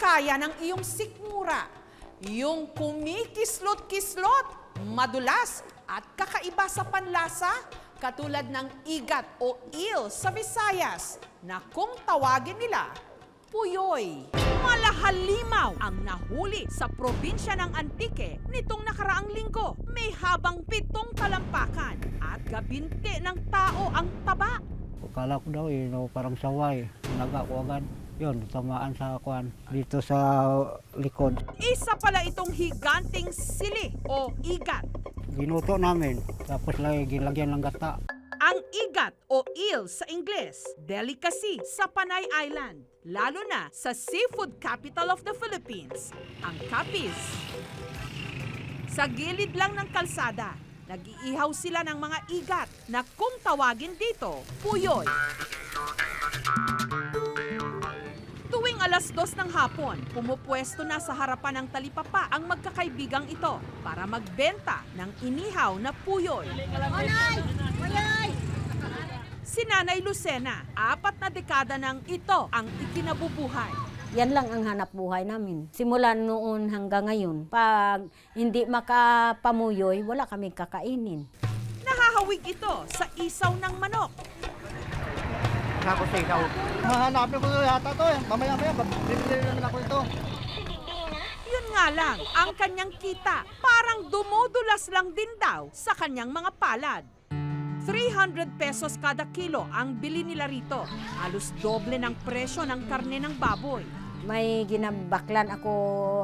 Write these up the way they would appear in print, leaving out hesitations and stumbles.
kaya ng iyong sikmura. Yung kumikislot-kislot, madulas at kakaiba sa panlasa, katulad ng igat o eel sa Visayas na kung tawagin nila, puyoy. Malahalimaw ang nahuli sa probinsya ng Antique nitong nakaraang linggo. May habang 7 talampakan at 20 ng tao ang taba. Akala ko daw parang saway. Naga ko agad. Yun, tamaan sa kuan dito sa likod. Isa pala itong higanting sili o igat. Ginuto namin, tapos lagi ginlagyan ng gata. Ang igat o eel sa Ingles, delicacy sa Panay Island, lalo na sa seafood capital of the Philippines, ang Capiz. Sa gilid lang ng kalsada, nag-iihaw sila ng mga igat na kung tawagin dito, puyoy. Tuwing alas 2 ng hapon, pumupwesto na sa harapan ng talipapa ang magkakaibigang ito para magbenta ng inihaw na puyoy. Si Nanay Lucena, 4 na dekada nang ito ang ikinabubuhay. Yan lang ang hanap buhay namin. Simula noon hanggang ngayon, pag hindi makapamuyoy, wala kaming kakainin. Nahahawig ito sa isaw ng manok. Ako sa ikaw. Mahanapin ko yata to eh. Mamaya-maya, bibili naman ako ito. Yun nga lang, ang kanyang kita parang dumudulas lang din daw sa kanyang mga palad. 300 pesos kada kilo ang bili nila rito. Halos doble ng presyo ng karne ng baboy. May ginabaklan ako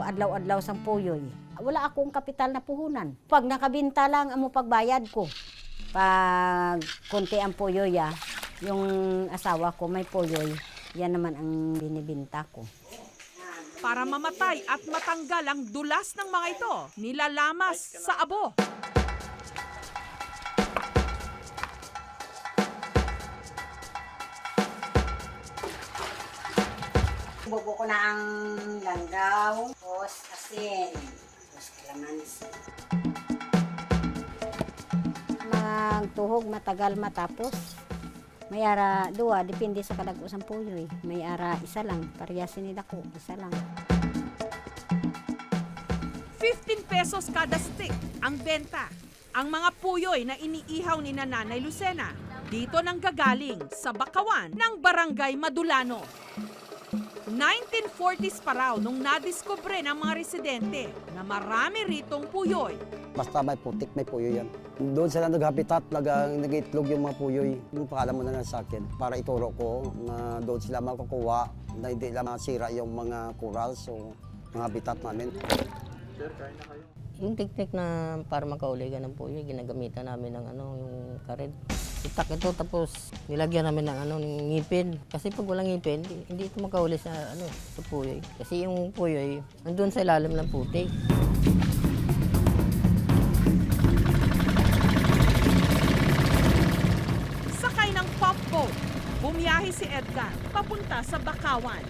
adlaw-adlaw sa puyoy. Wala akong kapital na puhunan. Pag nakabinta lang ang pagbayad ko. Pag konti ang puyoy, yung asawa ko may puyoy, yan naman ang binibinta ko. Para mamatay at matanggal ang dulas ng mga ito, nilalamas sa abo. Bubo ko na ang langgaw, tapos asin, tapos kalamansi. Magtuhog matagal matapos. May ara 2, depende sa kadago sa puyoy. May ara 1 lang, paryasin nila ko, 1 lang. 15 pesos kada stick ang benta. Ang mga puyoy na iniihaw ni Nanay Lucena, dito nang gagaling sa Bakawan ng Barangay Madulano. 1940s pa raw nung nadiskubre ng mga residente na marami ritong puyoy. Basta may putik, may puyoy yan. Doon sila nag-habitat, nag-itlog yung mga puyoy. Yung paalam mo na lang sa akin para ituro ko na doon sila makukuha, na hindi lang masira yung mga corals o mga habitat namin. Yung teknik na para makahuli ka ng puyoy, ginagamitan namin ng yung kared. Itak ito tapos nilagyan namin ng ng ngipin. Kasi pag walang ngipin, hindi ito makahuli sa sa puyoy. Kasi yung puyoy nandun sa ilalim ng putik. Sakay ng pump boat, bumiyahe si Edgar papunta sa Bakawan.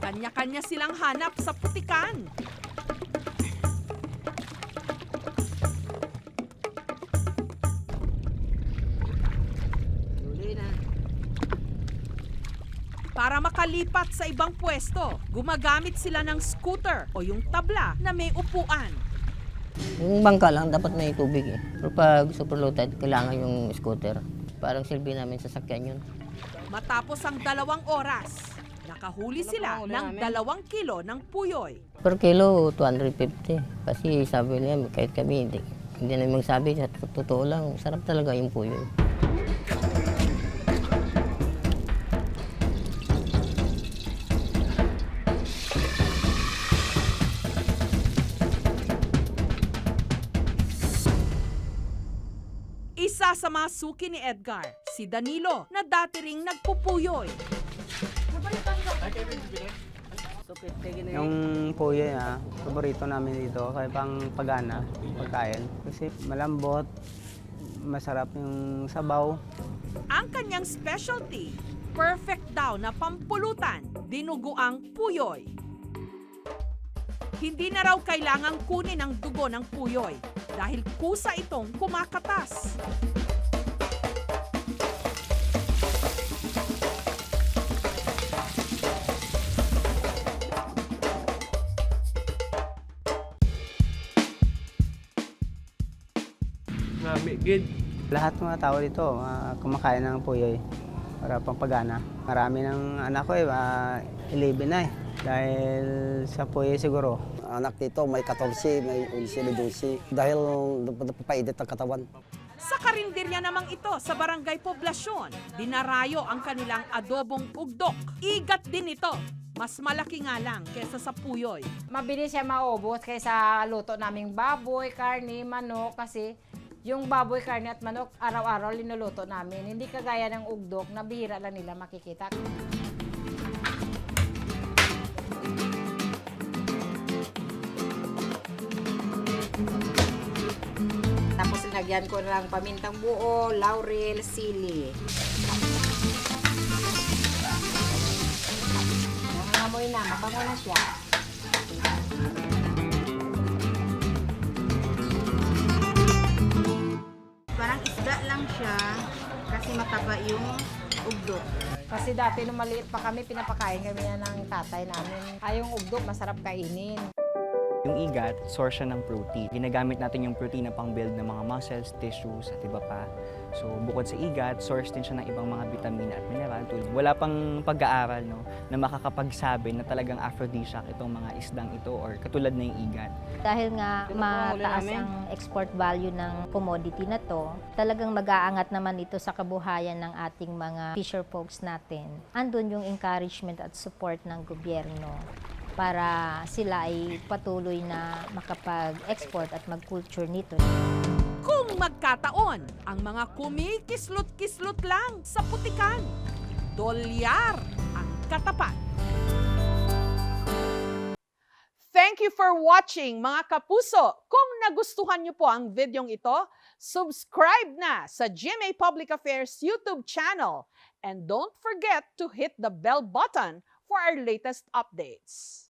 Kanya-kanya silang hanap sa putikan. Para makalipat sa ibang pwesto, gumagamit sila ng scooter o yung tabla na may upuan. Yung bangka lang dapat may tubig eh. Pero pag super low tide, kailangan yung scooter. Parang silbi namin sa sakyan yun. Matapos ang 2 oras, nakahuli sila ng 2 kilo ng puyoy. Per kilo, 250. Kasi sabi niya, kahit kami, hindi namin magsabi, sa totoo lang, sarap talaga yung puyoy. Isa sa mga suki ni Edgar, si Danilo, na dati ring nagpupuyoy. Yung puyoy paborito namin dito, kaya pang pagana, pagkain. Kasi malambot, masarap yung sabaw. Ang kanyang specialty, perfect daw na pampulutan, dinuguang puyoy. Hindi na raw kailangang kunin ang dugo ng puyoy dahil kusa itong kumakatas. Lahat ng mga tao dito, kumakain ng puyoy para pampagana. Marami ng anak ko 11 na eh. Dahil sa puyoy siguro. Anak dito may 14, may 11, may 12. Dahil napapainit ang katawan. Sa karinderya namang ito sa Barangay Poblasyon, dinarayo ang kanilang adobong ugdok. Igat din ito. Mas malaki nga lang kesa sa puyoy. Mabilis siya maubos kaysa luto naming baboy, karne, manok kasi yung baboy, karne at manok araw-araw linuluto namin. Hindi kagaya ng ugdok na bihira lang nila makikita. Tapos lagyan ko ng pamintang buo, laurel, sili. Nangangamoy na, mabango na siya. Parang isda lang siya kasi mataba yung ugdok. Kasi dati nung maliit pa kami, pinapakain kami yan ng tatay namin. Yung ugdok, masarap kainin. Yung igat, source siya ng protein. Ginagamit natin yung protein na pang-build ng mga muscles, tissues, at iba pa. So, bukod sa igat, source din siya ng ibang mga vitamina at mineral. Wala pang pag-aaral na makakapagsabi na talagang aphrodisiac itong mga isdang ito or katulad na yung igat. Dahil nga mataas ang export value ng commodity na to, talagang mag-aangat naman ito sa kabuhayan ng ating mga fisher folks natin. Andun yung encouragement at support ng gobyerno para sila ay patuloy na makapag-export at mag-culture nito. Kung magkataon, ang mga kumikislot-kislot lang sa putikan, dolyar ang katapat. Thank you for watching, mga kapuso. Kung nagustuhan niyo po ang videong ito, subscribe na sa GMA Public Affairs YouTube channel. And don't forget to hit the bell button for our latest updates.